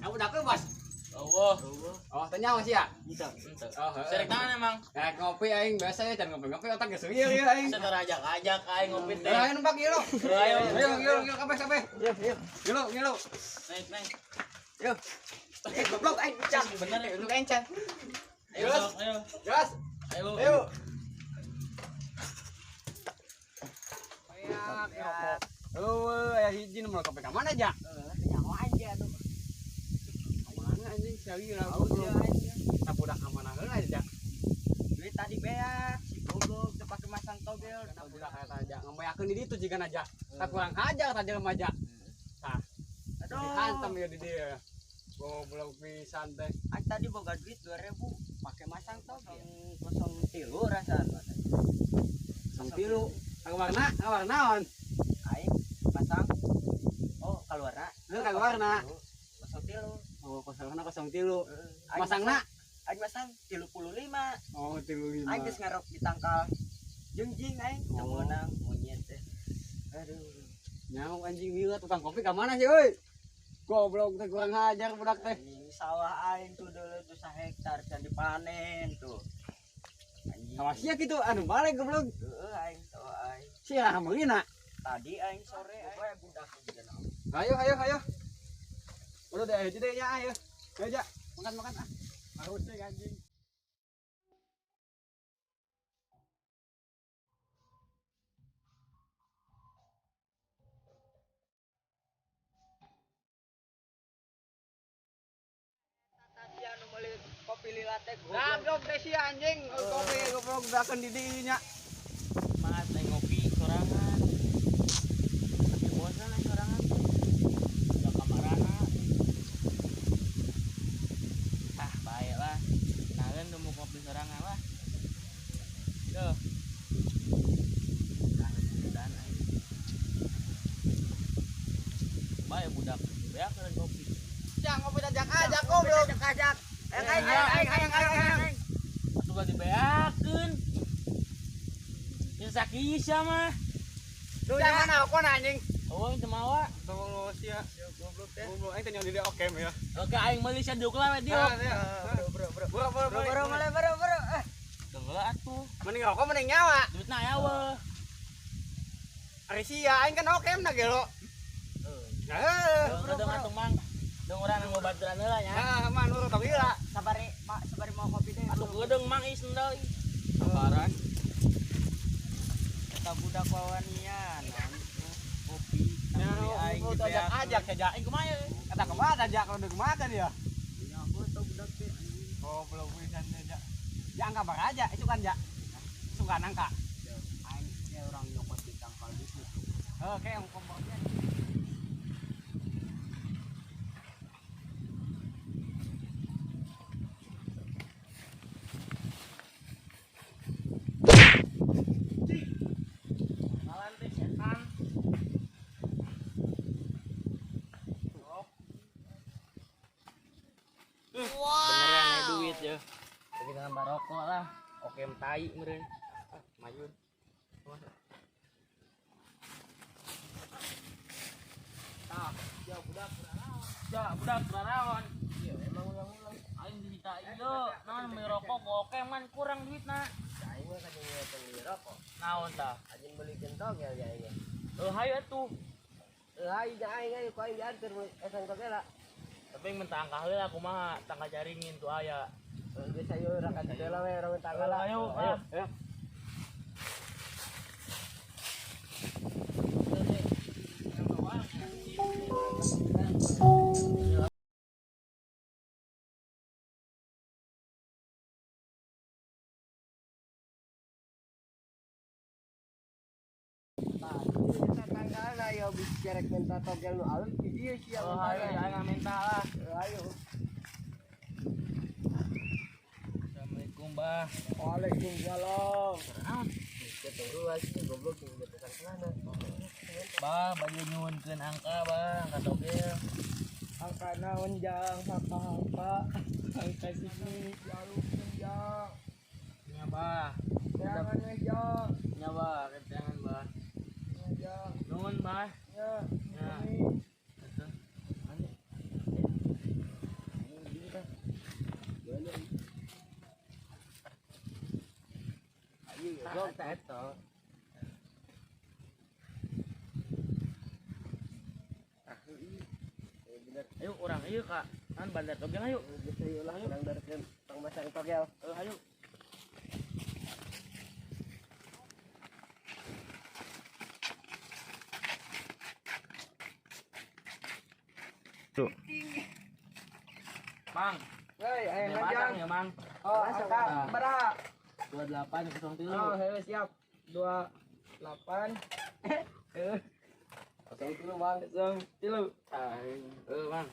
Aku udah ke bos. Oh, Oh, tanya masih ya? ente. Oh, Sering tangan emang. ngopi aing biasa ya, jangan ngopi otak geus ieu ieu aing. Seter ajak aing ngopi teh. Ayo numpak ieu lo. Ayo kabeh. Ngilu. Naik. Yuk. Goblok aing pecah. Bener ya. Lu kencang. Ayo. Gas. Ayo. Halo, aya hiji nu kopi ka mana aja? Nyawa aja tuh. Mana anjing sari lah belum. Kita budak ka mana heula aja. Duit tadi beak, si goblok teu pake masang togel. Kita budak ka aja. Ngamoyakeun di ditu jigan aja. Tak kurang hajar tadi remaja. Tah. Aduh. Dihantam ya di dia. Goblok pisan teh. Aing tadi boga duit 2.000 pake masang togel. 03 rasana. Sang tilu. Kawarna naon? Aing masang. Oh, kaluarna. Heuh kawarna. 03. Oh, 03. Masangna? Aing masang 35. Oh, 35. Aing geus ngarok di tangkal. Jengjing aing teu meunang monyet teh. Aduh. Nyaho anjing ieu tukang kopi ka mana sih euy? Goblok teh kurang hajar budak teh. Anjing sawah aing tuh dulu tuh 1 hektar can dipanen tuh. Anjing. Awas sia kitu anu balik goblok. Heeh aing sawah aing. Sia meulina. Tadi aing sore aing budak juga naon. Ayo. Udah deh aja deh ya ayo. Ayo aja. Makan ah. Harus deh anjing. Tadi anu meuli kopi lila teh Goblok teh sia anjing. Kopi goblok dakeun di dinya. Mas aing ngopi sorangan. Tapi bosan aing sorangan. Udah kamarana. Bae lah. Naeun teu mau kopi sorangan lah. Tuh. Dan aing. Bae budak. Beak keur kopi. Jangan ngopi ajak goblok. ajak. Aing. Atuh gak dibeakeun. Yang sakisa mah. Jangan aku anjing. Oh, teu mawa. Tuh sia goblok teh. Goblok aing teh nyong di dia oke ya. Oke, aing meuli saduk lah we dieu. Bro. Dengeula atuh. Mending rokok mending nyawa. Duitna aya weh. Ari sia aing kan oke na ge lo. Heeh. Deung atuh mang. Deung urang nu ngobaturan heula nya. Ah, mah nurut tong heula. Sabari mau kopi deh. Atuh gedeung mang is endal. Sabaran. Kita budak wawanian. Kopi. Aing ajak saja. Aing kumaha? Kata kumaha aja kalau deuk kumaha dia. Ya aku tau budak teh. Oh, belum pisan aja. Ya angka bar aja, itu kan ya. Suka nangka. Aing ya orang nyokot di tangkal di situ. Oke, yang kompornya. Malan teh setan. Beneran aya duit ya. Bagi dengan barokok lah. Oke tai meureun. Mayun. Tah, ya budak kuranaon. Iya, emang ulang-ulang. Aing dihita ieu, naon beli rokok oke man kurang duitna. Aing mah kadang beli rokok. Naon tah? Anjing beli togel ya aing. Hayu atuh. Aing aing ku aing diantar esan togel. Tapi mentang angka heula kumaha tangga jaringin tuh aya. Geus ayo urang ka togel we urang tanggal. Ayo. Tanggalna yo bisa cerek minta togel nu alus di dieu sia. Ayo jangan minta lah. Ayo. Assalamualaikum, Mbah. Waalaikumsalam. Naon? Keturu asli goblok jeung betesan sana. Bah, baju nyuwunkeun angka, Bang, angka togel. Angka naon jang apa-apa. Angka sini lalu jang. Nya, Bah. Jangan jang. Nya, Bah, ketengan, Bah. Jang. Nuhun, Bah. Ya. Ya. Ini. Atuh. Goblok teh eta. Ayo orang ieu Kak. Kan bandar togel ayo. Geus ieu lah urang darekeun pangmasang togel. Ayo. Mang, Hei, aya pasang ngajang. ya Mang. Oh, angka baraha? 2803. Oh, heuh siap. 28. Kosong tilu Mang. 03. Mang.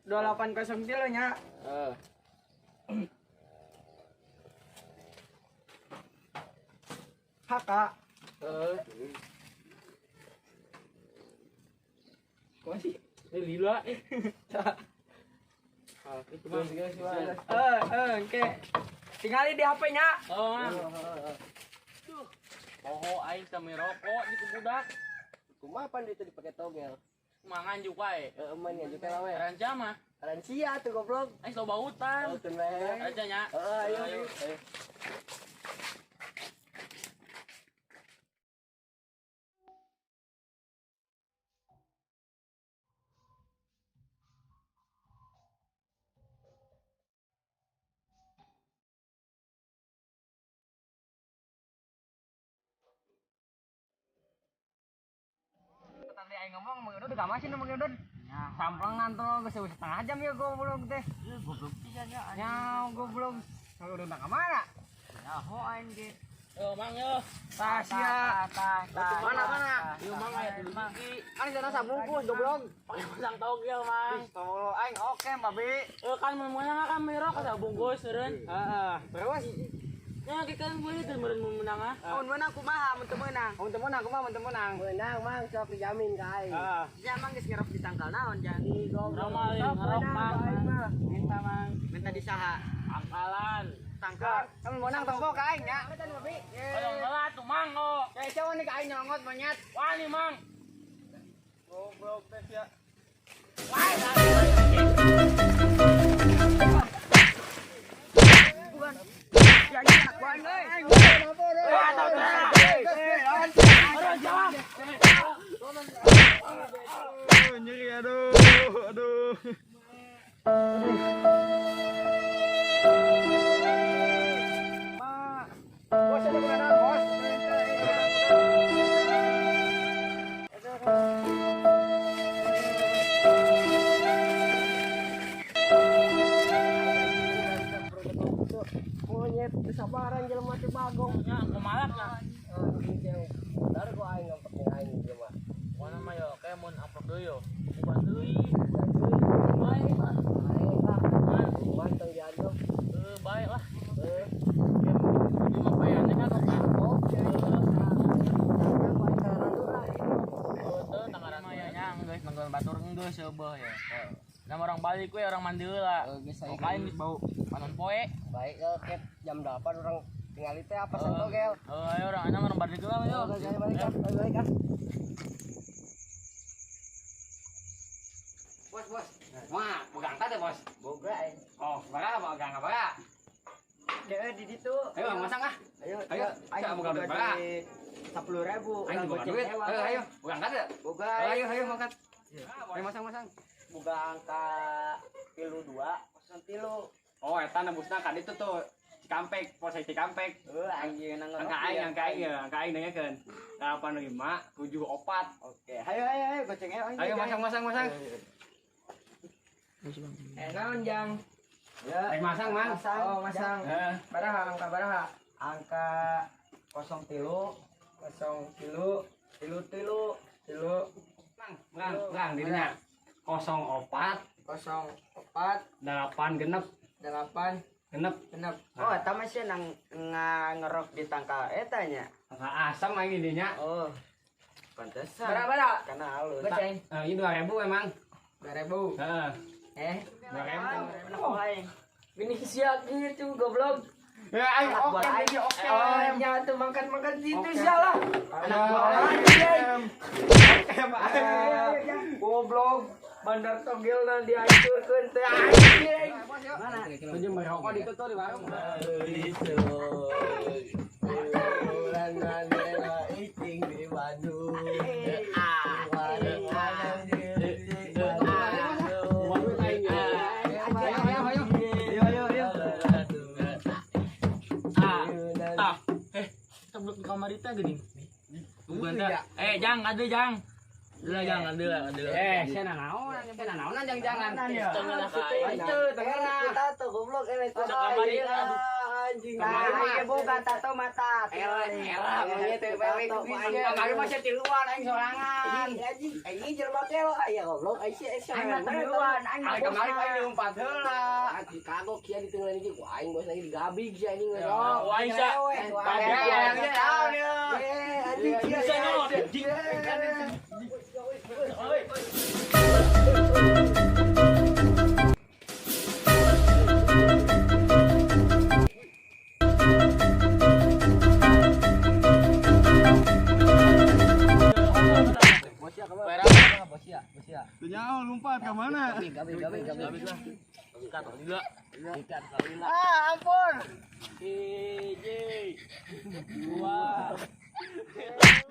2803 nya. Haka. Kok sih? Lila itu Mang. Engke. Tinggali di HP-nya. Oh, Mang. Poho aing teu merokok di budak. Kumaha pan itu dipake togel? Mangan juga Eman ya juga lawe. Ranca mah. Ransia tuh goblok. Aing loba utang. Tun we. Ranca nya. Ayo. Tadi aing ngomong Mang Udud gak masih Mang Udud. Ya, samplengan tuh geus setengah jam ya goblok teh. Goblok pisan ya. Ya, goblok. Mang Udud ka mana? Ya, ho aing ge. Yo Mang yo. Tasya. Mana? Yo Mang aya dulu iki. Kan sana sabungkus goblok. Pasang togel Mang. Tolong aing oke, Babi. Kan meunang kan merok ka bungkus eureun. Heeh. Terus Ya kita boleh teu meureun meunang ah. mun menang kumaha mun teu meunang? Mun teu meunang kumaha mun teu meunang? Meunang mang sok dijamin ka aing. Heeh. Ya mang geus ngerok di tangkal naon jadi goblok. Ramal yang ngerok Mang. Minta mang. Minta di saha? Angkalan. Tangkal. Kan meunang tonggo ka aing nya. Betul Babi. Ayo ngelat tuh Mang oh. Ya coba nih ka aing nyongot monyet. Wani Mang. Goblok teh ya. Wah, Ya ini akuan euy. Nyeri aduh. Bos ada pengenalan bos. Monyet kesabaran jelema teh bagong. nya kumalak lah. Dar gua aing ngempet aing jelema. Mana mah yo kayak mun upload deui yo. Bukan deui. Baik lah. Manteng diandung. Baik lah. Cuma payahnya kan oke. Betul tangaran mayanya geus nanggal batur geus seubeuh ya. Nama orang balik we orang Mandela. Kain geus bau panon poe. Baik Kep jam 8 orang tinggal teh apa sentogel. Ayo orang anak orang balik lah yo. Balik ah. Bos. Wah, pegang tadi bos. Boga Oh, bara pegang apa ya? Dia di situ. Ayo masang ah. Ayo. Ayo boga duit bara. 10.000. Ayo boga duit. Ayo, pegang tadi. Boga. Ayo makan. Ayo masang. Boga angka 32 tilu. Oh, eta nebusna ka ditu tuh. Cikampek, pos Cikampek. Anjing nang Angka aing nanyakeun. 85 74. Oke. Ayo goceng Ayo masang. Naon jang? Ya, Masang, Mang. Oh, masang. Heeh. Angka baraha? Angka 03 Lang dirinya. 04 8 genep genep. Oh, eta mah sih nang ngerok di tangkal eta nya. Angka asam aing dinya. Oh. Pantesan. Berapa? Kana halus. Goceng. Ini 2000 emang. 2000. Heeh. 2000. Oh, aing. Gini sia gitu goblok. Ya aing oke jadi oke. Oh, nya tuh makan situ salah. Anak gua anjing. Goblok. Bandar togel dan dihancurkeun teh anjing. Mana? Tunjuk merokok di tuh di warung. Bulan Mandela iting di Bandung. Kita belum ke kamar itu gini. Bukan tak? Jang, ada Jang. Ada. Saya naon jangan. Tengah lah kai. Itu tengah. Tato goblok kamar itu. Anjing. Nah, buka tato mata. Era monyet teh balik di sini. Kamari masih di luar aing sorangan. Anjing jelema teh aya goblok. Aing di luar. Aing kamari aing lumpat heula. Anjing kagok kieu di tengah ini ku aing bos lagi digabig si anjing we. Aing sa. Anjing Bisa no. Jauh lompat ke mana? Ampun. 1, 2,